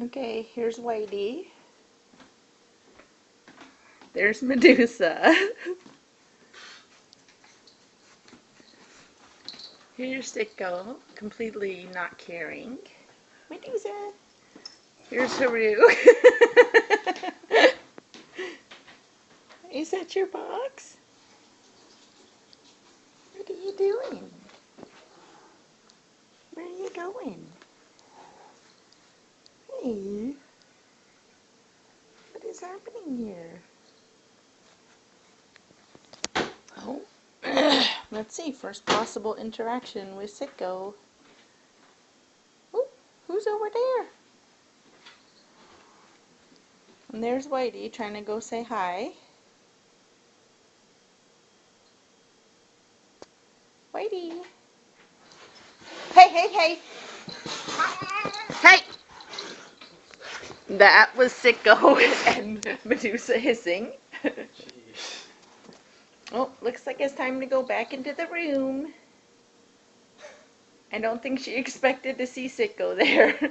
Okay, here's Whitey. There's Medusa. Here's Sicko, completely not caring. Medusa. Here's Haru. Is that your box? What are you doing? Where are you going? Hey. What is happening here? Oh. Let's see. First possible interaction with Sicko. Ooh, who's over there? And there's Whitey trying to go say hi. Whitey. Hey, hey, hey. Hey! That was Sicko and Medusa hissing. Oh, looks like it's time to go back into the room. I don't think she expected to see Sicko there.